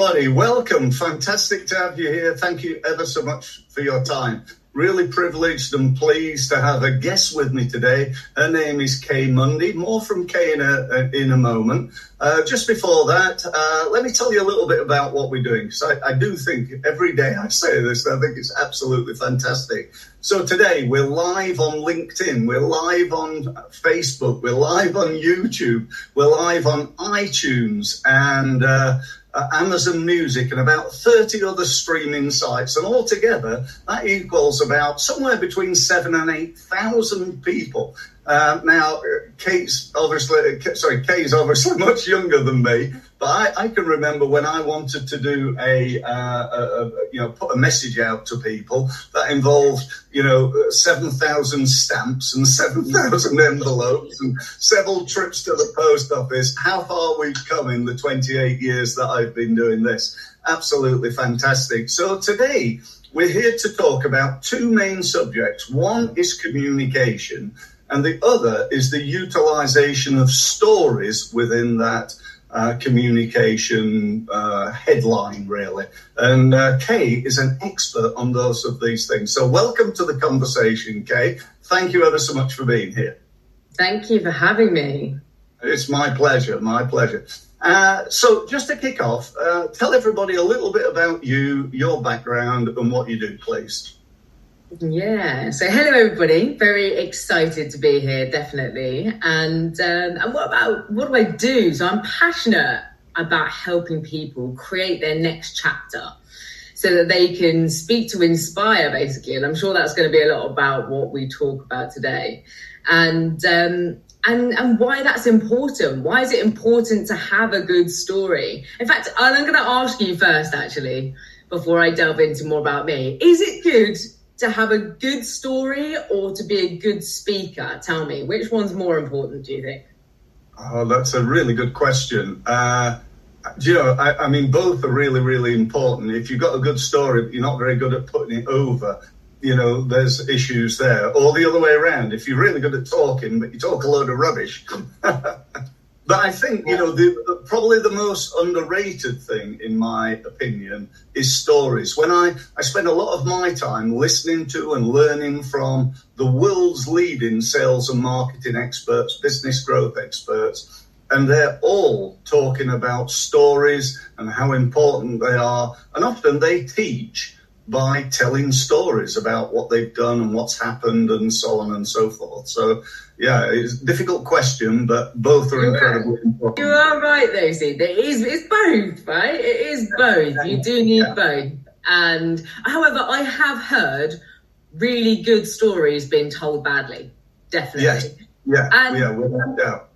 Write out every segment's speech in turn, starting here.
everybody. Welcome. Fantastic to have you here. Thank you ever so much for your time. Really privileged and pleased to have a guest with me today. Her name is Kay Munday. More from Kay in a moment. Just before that, let me tell you a little bit about what we're doing. So I do think every day I say this, I think it's absolutely fantastic. So today we're live on LinkedIn, we're live on Facebook, we're live on YouTube, we're live on iTunes and Amazon Music and about 30 other streaming sites, and altogether that equals about somewhere between 7,000 and 8,000 people. Now, Kay's obviously much younger than me, but I can remember when I wanted to do put a message out to people that involved, 7,000 stamps and 7,000 envelopes and several trips to the post office. How far we've come in the 28 years that I've been doing this. Absolutely fantastic. So today we're here to talk about two main subjects. One is communication, and the other is the utilization of stories within that communication headline, really. And Kay is an expert on those of these things. So welcome to the conversation, Kay. Thank you ever so much for being here. Thank you for having me. It's my pleasure, my pleasure. So just to kick off, tell everybody a little bit about you, your background, and what you do, please. Yeah, so hello everybody, very excited to be here, definitely. And what do I do? So I'm passionate about helping people create their next chapter so that they can speak to inspire, basically. And I'm sure that's going to be a lot about what we talk about today. And why that's important. Why is it important to have a good story? In fact, I'm going to ask you first, actually, before I delve into more about me. Is it good to have a good story or to be a good speaker? Tell me, which one's more important, do you think? Oh, that's a really good question. I mean, both are really, really important. If you've got a good story, but you're not very good at putting it over, there's issues there. Or the other way around, if you're really good at talking, but you talk a load of rubbish. But I think, probably the most underrated thing, in my opinion, is stories. When I spend a lot of my time listening to and learning from the world's leading sales and marketing experts, business growth experts, and they're all talking about stories and how important they are. And often they teach by telling stories about what they've done and what's happened and so on and so forth. So, yeah, it's a difficult question, but both are incredibly important. You are right, though, see. It's both, right? It is both. You do need both. And, however, I have heard really good stories being told badly. Definitely. Yes. Yeah, without doubt.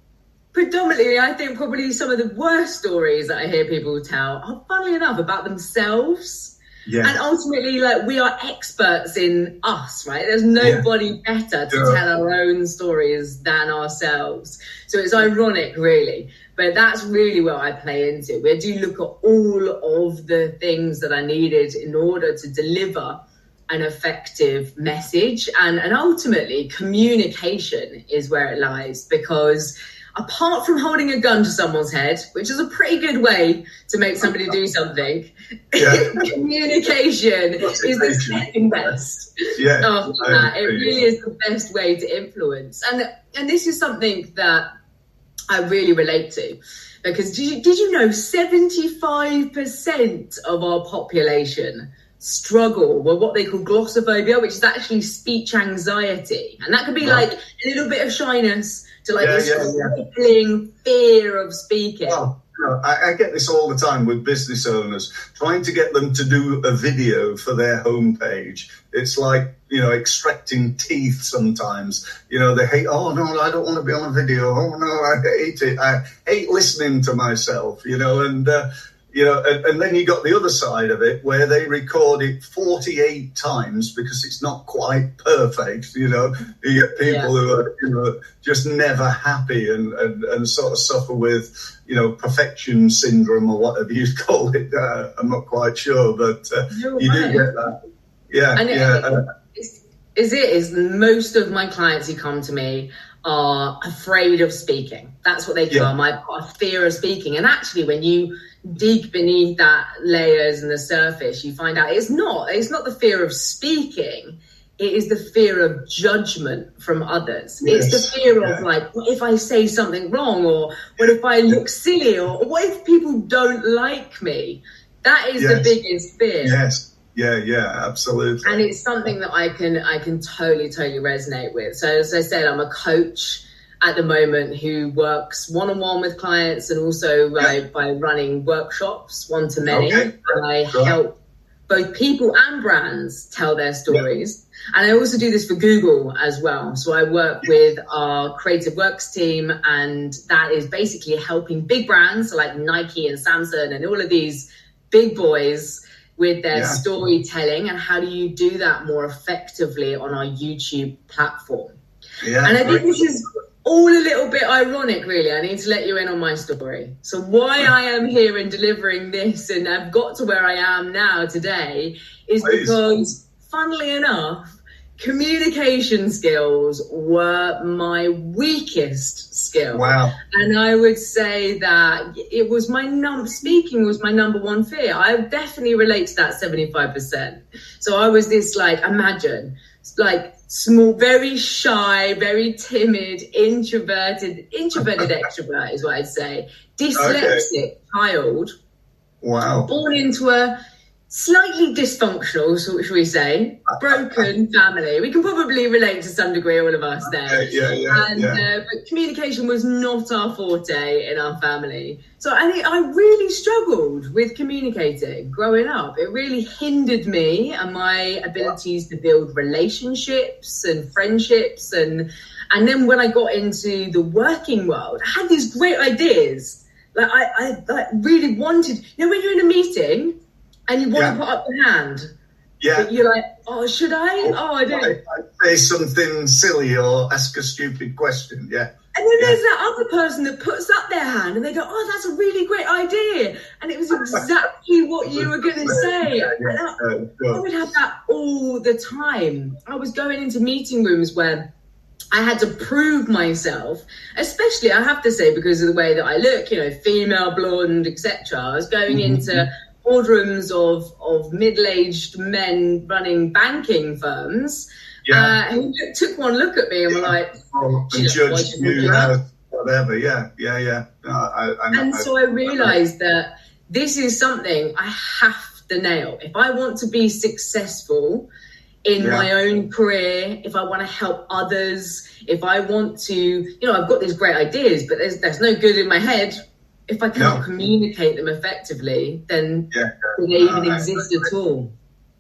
Predominantly, I think probably some of the worst stories that I hear people tell are, funnily enough, about themselves. Yeah. And ultimately, we are experts in us, right? There's nobody better to tell our own stories than ourselves. So it's ironic, really. But that's really where I play into. We do look at all of the things that are needed in order to deliver an effective message. And ultimately, communication is where it lies, because apart from holding a gun to someone's head, which is a pretty good way to make somebody do something, communication is the second best. Yeah, after that, it really is the best way to influence. And this is something that I really relate to, because did you know 75% of our population struggle with what they call glossophobia, which is actually speech anxiety. And that could be like a little bit of shyness to this crippling fear of speaking. Well, I get this all the time with business owners, trying to get them to do a video for their homepage. It's like, extracting teeth sometimes. They hate, oh, no, I don't want to be on a video. Oh, no, I hate it. I hate listening to myself, and then you got the other side of it where they record it 48 times because it's not quite perfect. You get people who are, just never happy and sort of suffer with, perfection syndrome or whatever you call it. I'm not quite sure, but you do get that. Yeah. And is most of my clients who come to me are afraid of speaking. That's what they come. I've got a fear of speaking. And actually, when you dig beneath that layers and the surface, you find out it's not the fear of speaking. It is the fear of judgment from others. Yes. It's the fear of like, what if I say something wrong, or what if I look silly, or what if people don't like me? That is the biggest fear. Yes. Yeah, absolutely. And it's something that I can totally resonate with. So as I said, I'm a coach at the moment who works one-on-one with clients, and also by running workshops one-to-many. Okay. And I help both people and brands tell their stories. And I also do this for Google as well. So I work with our creative works team, and that is basically helping big brands like Nike and Samsung and all of these big boys with their storytelling, and how do you do that more effectively on our YouTube platform. And I think this is all a little bit ironic, really. I need to let you in on my story. So why I am here and delivering this, and I've got to where I am now today, is because, funnily enough, communication skills were my weakest skill. Wow. And I would say that it was speaking was my number one fear. I definitely relate to that 75%. So I was this, like, imagine, like, small, very shy, very timid, introverted extrovert is what I'd say. Dyslexic child. Wow. Born into a slightly dysfunctional, shall we say, broken family. We can probably relate to some degree, all of us there. But communication was not our forte in our family. So I think I really struggled with communicating growing up. It really hindered me and my abilities to build relationships and friendships. And then when I got into the working world, I had these great ideas. Like I really wanted, when you're in a meeting, and you want to put up your hand. Yeah. You're like, oh, should I? I don't. I'd say something silly or ask a stupid question. Yeah. And then there's that other person that puts up their hand and they go, oh, that's a really great idea. And it was exactly what you were going to say. I would have that all the time. I was going into meeting rooms where I had to prove myself, especially, I have to say, because of the way that I look, female, blonde, etc. I was going into boardrooms of middle-aged men running banking firms who took one look at me and were like, and judged you whatever. So I realized that this is something I have to nail. If I want to be successful in my own career, if I want to help others, if I want to, I've got these great ideas, but there's no good in my head. If I cannot communicate them effectively, then do they even exist at all?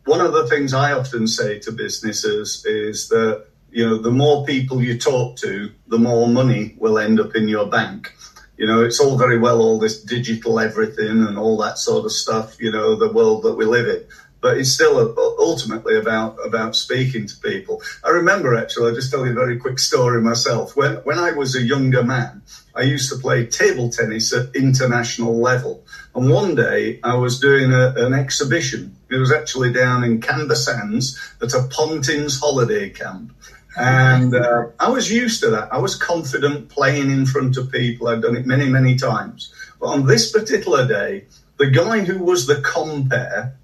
One of the things I often say to businesses is that, the more people you talk to, the more money will end up in your bank. It's all very well, all this digital everything and all that sort of stuff, the world that we live in. But it's still ultimately about speaking to people. I remember, actually, I'll just tell you a very quick story myself. When I was a younger man, I used to play table tennis at international level. And one day I was doing an exhibition. It was actually down in Canberra Sands at a Pontins holiday camp. And I was used to that. I was confident playing in front of people. I'd done it many, many times. But on this particular day, the guy who was the compere,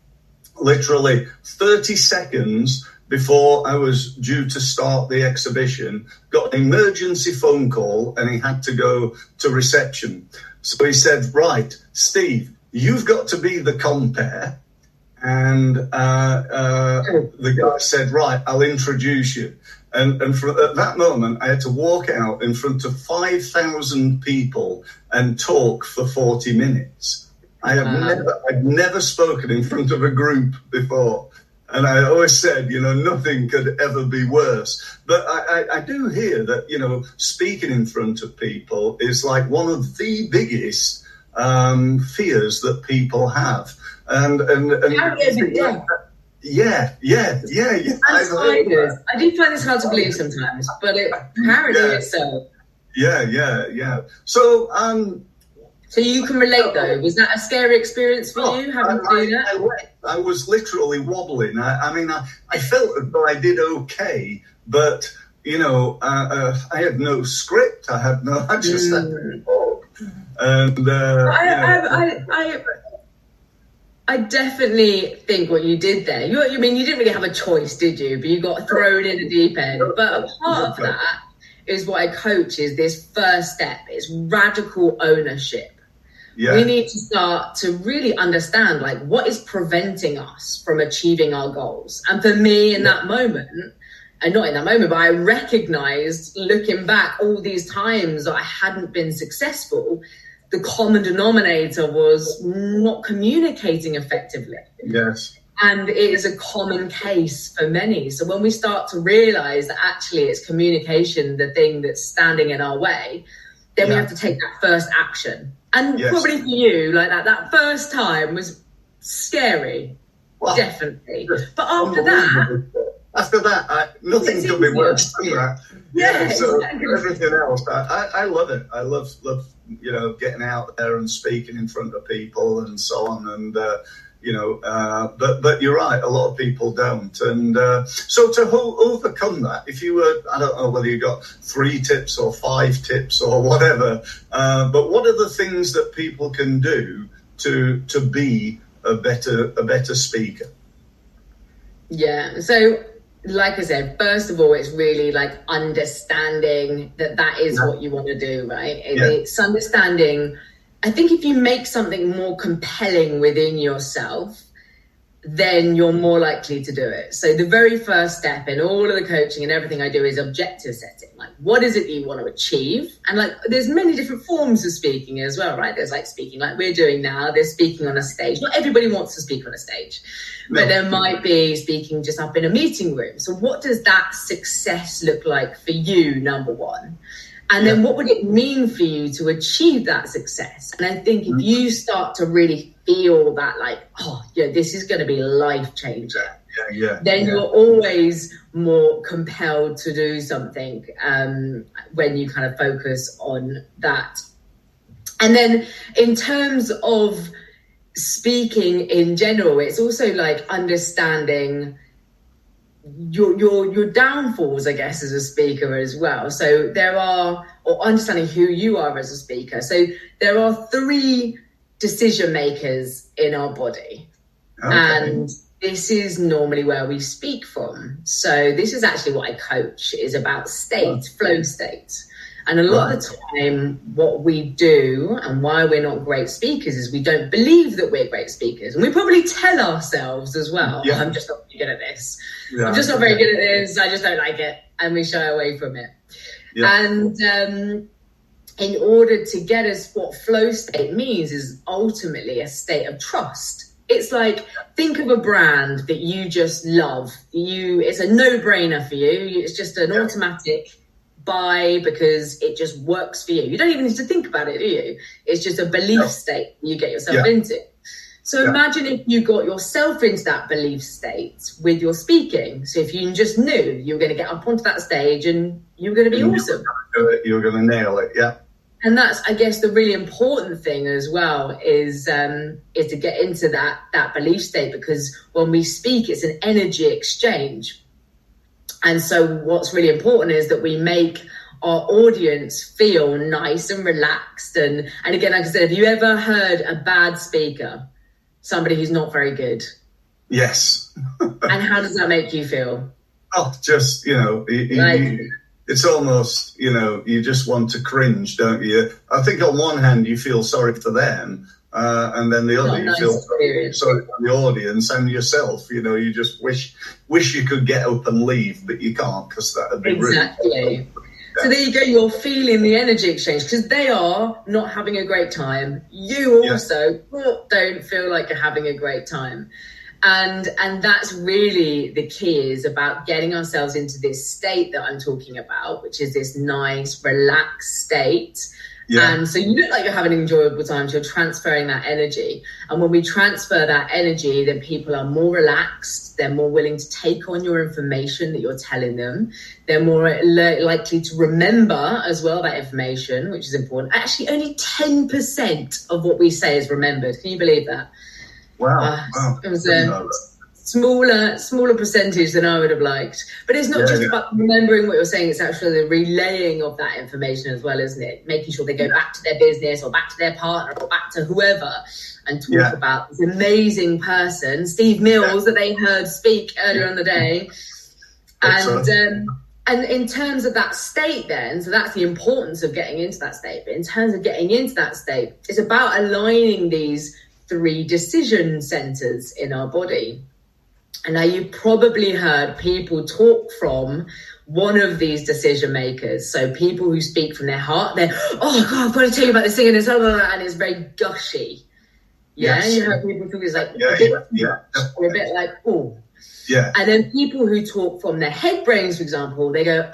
literally 30 seconds before I was due to start the exhibition, got an emergency phone call and he had to go to reception. So he said, right, Steve, you've got to be the compere. And the guy said, right, I'll introduce you. And at that moment, I had to walk out in front of 5,000 people and talk for 40 minutes. I'd never spoken in front of a group before. And I always said, nothing could ever be worse. But I do hear that, speaking in front of people is like one of the biggest fears that people have. And yeah. I do find this hard to believe sometimes, but apparently it's so. Yeah. So you can relate, though. Was that a scary experience for you, having to do that? I was literally wobbling. I felt as though I did okay, but, I had no script. I just had to talk. And I definitely think what you did there. You didn't really have a choice, did you? But you got thrown in the deep end. But a part of that is what I coach is this first step. It's radical ownership. Yeah. We need to start to really understand like what is preventing us from achieving our goals. And for me in that moment, and not in that moment, but I recognized looking back all these times that I hadn't been successful, the common denominator was not communicating effectively. Yes. And it is a common case for many. So when we start to realize that actually it's communication, the thing that's standing in our way, then we have to take that first action. And probably for you, like that first time was scary, definitely. But after that, nothing could be worse than that. So everything else, I love it. I love getting out there and speaking in front of people and so on. And but you're right, a lot of people don't. And so to overcome that, if you were, I don't know whether you got 3 tips or 5 tips or whatever, but what are the things that people can do to be a better speaker? Yeah. So like I said, first of all, it's really like understanding that is what you want to do, right? It's understanding. I think if you make something more compelling within yourself, then you're more likely to do it. So the very first step in all of the coaching and everything I do is objective setting. Like, what is it that you want to achieve? And like, there's many different forms of speaking as well, right? There's like speaking like we're doing now. There's speaking on a stage. Not everybody wants to speak on a stage, but there might be speaking just up in a meeting room. So what does that success look like for you, number one? And then what would it mean for you to achieve that success? And I think if you start to really feel that like, this is going to be life changing, then you're always more compelled to do something when you kind of focus on that. And then in terms of speaking in general, it's also like understanding your downfalls, I guess, as a speaker as well. So or understanding who you are as a speaker. So there are 3 decision makers in our body. Okay. And this is normally where we speak from. So this is actually what I coach, is about flow state. And a lot of the time, what we do and why we're not great speakers is we don't believe that we're great speakers. And we probably tell ourselves as well, I'm just not very good at this. I'm just not very good at this. I just don't like it. And we shy away from it. Yeah. And in order to get us, what flow state means is ultimately a state of trust. It's like, think of a brand that you just love. It's a no-brainer for you. It's just an automatic buy because it just works for you. You don't even need to think about it, do you? It's just a belief state you get yourself into. So imagine if you got yourself into that belief state with your speaking. So if you just knew you were going to get up onto that stage and you were going to be awesome. You were going to nail it, And that's, I guess, the really important thing as well is to get into that belief state, because when we speak, it's an energy exchange. And so what's really important is that we make our audience feel nice and relaxed. And again, like I said, have you ever heard a bad speaker, somebody who's not very good? Yes. And how does that make you feel? Oh, just, it's almost, you just want to cringe, don't you? I think on one hand, you feel sorry for them. And then the other, you feel sorry for the audience and yourself. You just wish you could get up and leave, but you can't, because that would be really. So there you go. You're feeling the energy exchange, because they are not having a great time. You also don't feel like you're having a great time. And that's really the key, is about getting ourselves into this state that I'm talking about, which is this nice, relaxed state. Yeah. And so you look like you're having an enjoyable time, so you're transferring that energy. And when we transfer that energy, then people are more relaxed. They're more willing to take on your information that you're telling them. They're more likely to remember as well that information, which is important. Actually, only 10% of what we say is remembered. Can you believe that? Wow. It was smaller percentage than I would have liked. But it's not just about remembering what you're saying, it's actually the relaying of that information as well, isn't it? Making sure they go back to their business or back to their partner or back to whoever and talk about this amazing person, Steve Mills, that they heard speak earlier in the day. And in terms of that state then, so that's the importance of getting into that state. But in terms of getting into that state, it's about aligning these 3 decision centers in our body. And now you probably heard people talk from one of these decision makers. So people who speak from their heart, they're, oh God, I've got to tell you about this thing, and it's very gushy. Yeah, yes. You heard people talk, it's like a bit like, oh. Yeah. And then people who talk from their head brains, for example, they go,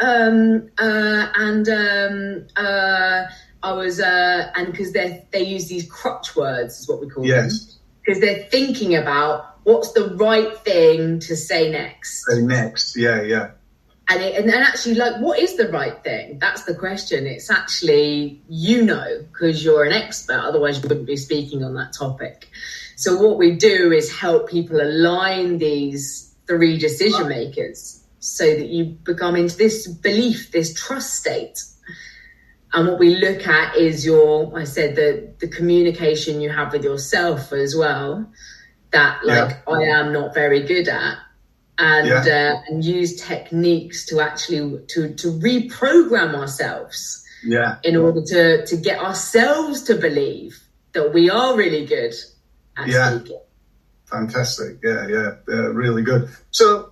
I was, and because they use these crutch words, is what we call them. Because they're thinking about what's the right thing to say next. Yeah. And actually, like, what is the right thing? That's the question. It's actually, because you're an expert, otherwise you wouldn't be speaking on that topic. So what we do is help people align these 3 decision makers so that you become into this belief, this trust state. And what we look at is the communication you have with yourself as well, that I am not very good at, and use techniques to actually to reprogram ourselves in order to get ourselves to believe that we are really good at speaking. Fantastic. Yeah, really good. So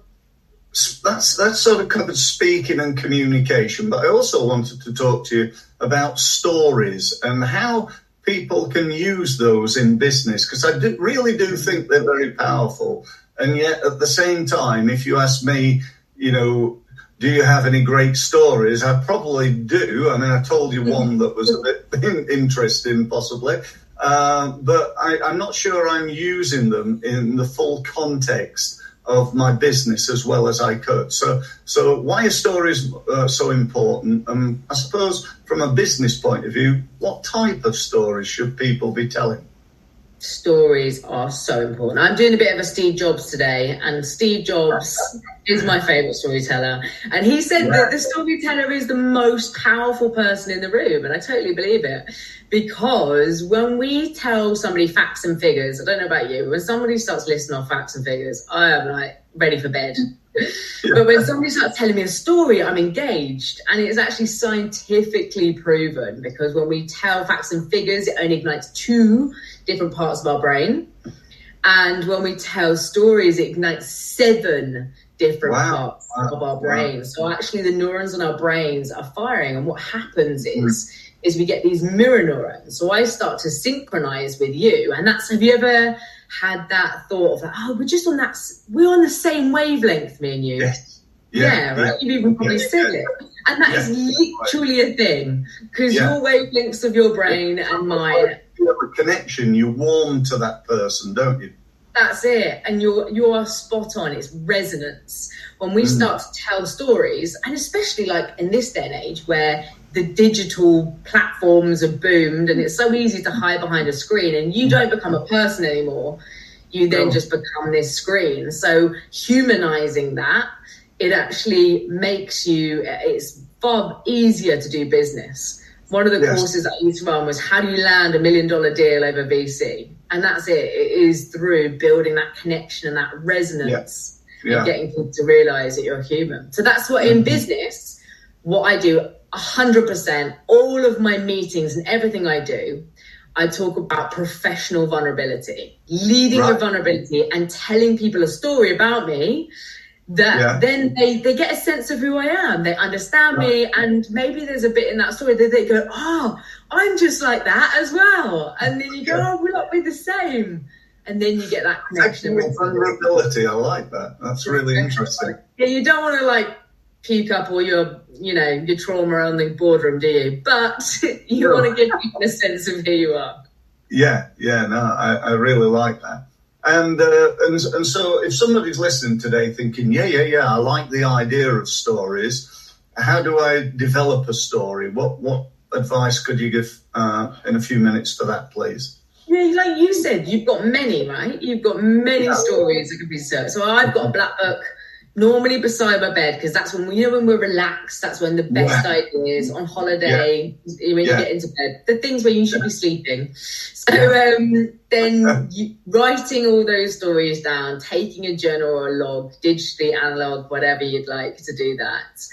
that's sort of covered speaking and communication, but I also wanted to talk to you about stories and how people can use those in business, because I really do think they're very powerful. And yet at the same time, if you ask me, do you have any great stories? I probably do. I mean, I told you one that was a bit interesting, possibly. But I'm not sure I'm using them in the full context of my business as well as I could. So why are stories so important? I suppose from a business point of view, what type of stories should people be telling? Stories are so important. I'm doing a bit of a Steve Jobs today, and Steve Jobs is my favorite storyteller. And he said that the storyteller is the most powerful person in the room. And I totally believe it, because when we tell somebody facts and figures, I don't know about you, when somebody starts listing off facts and figures, I am like ready for bed. But when somebody starts telling me a story, I'm engaged. And it is actually scientifically proven, because when we tell facts and figures, it only ignites 2 different parts of our brain. And when we tell stories, it ignites 7 different parts of our brain. So actually the neurons in our brains are firing. And what happens is we get these mirror neurons. So I start to synchronize with you. And have you ever had that thought of like, we're on the same wavelength, me and you? Yes. Right? You've even probably said it. And that is literally a thing, because your wavelengths of your brain and mine. You have a connection, you warm to that person, don't you? That's it. And you are spot on. It's resonance. When we start to tell stories, and especially like in this day and age where the digital platforms have boomed and it's so easy to hide behind a screen, and you don't become a person anymore. You then just become this screen. So humanizing that, it actually makes it's far easier to do business. One of the courses I used to run was how do you land $1 million deal over VC? And that's it. It is through building that connection and that resonance and getting people to realize that you're human. So that's what in business, what I do 100%, all of my meetings and everything I do, I talk about professional vulnerability, leading with vulnerability and telling people a story about me that then they get a sense of who I am. They understand me, and maybe there's a bit in that story that they go, oh, I'm just like that as well. And then you go, oh, we're the same. And then you get that connection. Vulnerability, I like that. That's really interesting. Yeah, you don't want to like puke up all your trauma on the boardroom, do you? But you want to give people a sense of who you are. I really like that. And so if somebody's listening today thinking, I like the idea of stories, how do I develop a story? What advice could you give in a few minutes for that, please? Yeah, like you said, you've got many, right? You've got many stories that could be served. So I've got a black book normally beside my bed, because that's when when we're relaxed, that's when the best ideas on holiday, when you get into bed, the things where you should be sleeping. So then writing all those stories down, taking a journal or a log, digitally, analog, whatever you'd like to do that.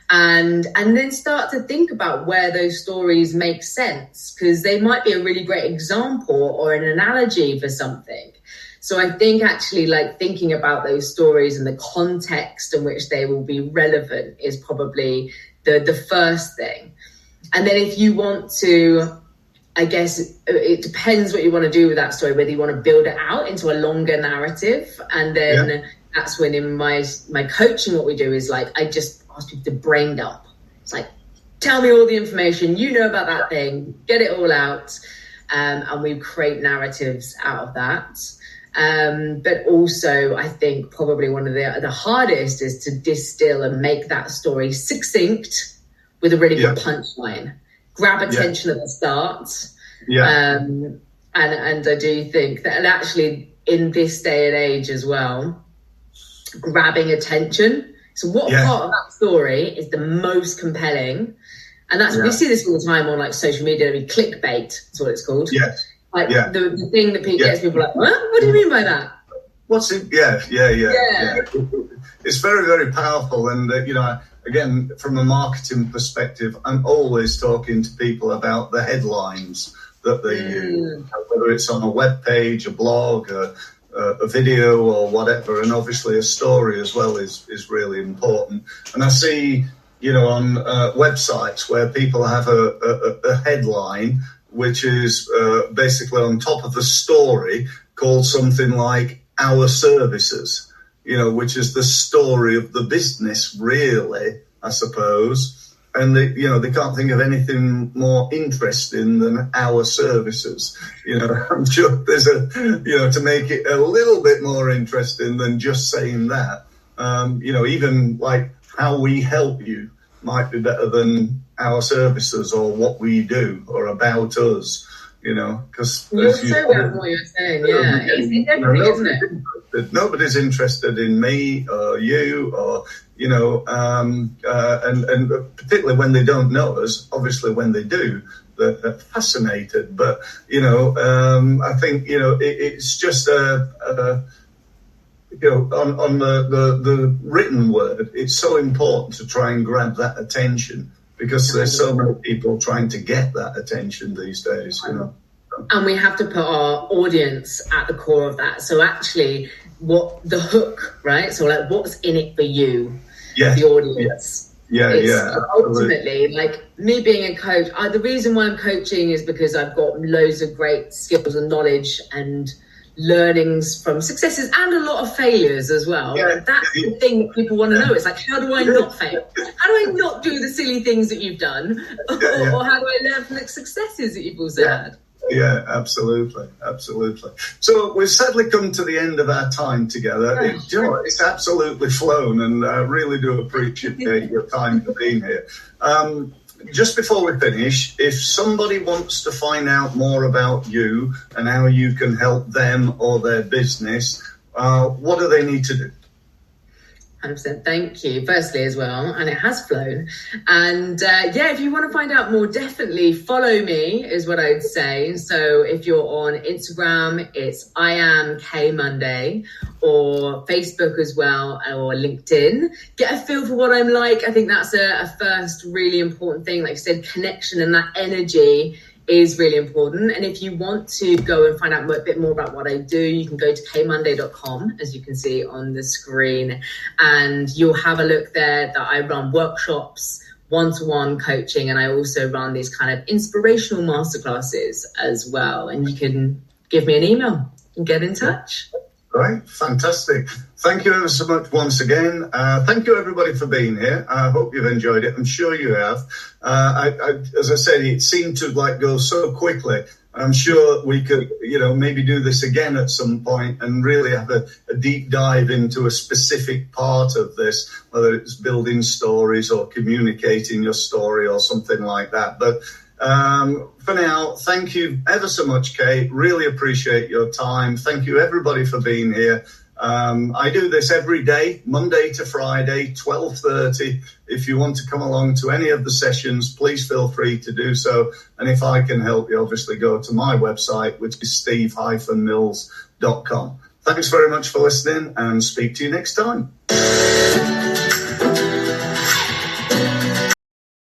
And then start to think about where those stories make sense, because they might be a really great example or an analogy for something. So I think actually like thinking about those stories and the context in which they will be relevant is probably the first thing. And then if you want to, I guess it depends what you want to do with that story, whether you want to build it out into a longer narrative. And then that's when in my coaching, what we do is like, I just ask people to brain dump. It's like, tell me all the information you know about that thing, get it all out. And we create narratives out of that. But also, I think probably one of the hardest is to distill and make that story succinct with a really good punchline. Grab attention at the start. And I do think that, and actually in this day and age as well, grabbing attention. So what part of that story is the most compelling? And that's we see this all the time on like social media. Clickbait is what it's called. The thing that gets people like, what do you mean by that? What's it? Yeah. It's very, very powerful. And, again, from a marketing perspective, I'm always talking to people about the headlines that they use, whether it's on a web page, a blog, a video or whatever. And obviously a story as well is really important. And I see, on websites where people have a headline which is basically on top of the story called something like Our Services, which is the story of the business, really, I suppose. And they can't think of anything more interesting than Our Services. I'm sure there's to make it a little bit more interesting than just saying that. Even like how we help you might be better than Our Services or what we do or about us, because you're so right in what you're saying. It's everything, isn't it? Nobody's interested in me or you or and particularly when they don't know us. Obviously, when they do, they're fascinated. But I think it's just on the written word, it's so important to try and grab that attention, because there's so many people trying to get that attention these days, And we have to put our audience at the core of that. So actually, what the hook, right? So like, what's in it for you, the audience? Ultimately, like me being a coach, the reason why I'm coaching is because I've got loads of great skills and knowledge and learnings from successes and a lot of failures as well. That's the thing that people want to know. It's like, how do I not fail? How do I not do the silly things that you've done? Or how do I learn from the successes that you've also had? Yeah, absolutely. So we've sadly come to the end of our time together. It's absolutely flown, and I really do appreciate your time for being here. Just before we finish, if somebody wants to find out more about you and how you can help them or their business, what do they need to do? 100%. Thank you, firstly, as well. And it has flown. And if you want to find out more, definitely follow me, is what I'd say. So if you're on Instagram, it's I am K Munday, or Facebook as well, or LinkedIn. Get a feel for what I'm like. I think that's a first really important thing. Like I said, connection and that energy is really important. And if you want to go and find out a bit more about what I do, you can go to kmunday.com, as you can see on the screen, and you'll have a look there that I run workshops, one-to-one coaching, and I also run these kind of inspirational masterclasses as well. And you can give me an email and get in touch. Right, fantastic. Thank you ever so much once again. Thank you, everybody, for being here. I hope you've enjoyed it. I'm sure you have. As I said, it seemed to go so quickly. I'm sure we could, maybe do this again at some point and really have a deep dive into a specific part of this, whether it's building stories or communicating your story or something like that. But For now, thank you ever so much, Kate. Really appreciate your time. Thank you, everybody, for being here. I do this every day, Monday to Friday, 12:30. If you want to come along to any of the sessions, please feel free to do so. And if I can help you, obviously go to my website, which is steve-mills.com. Thanks very much for listening, and speak to you next time.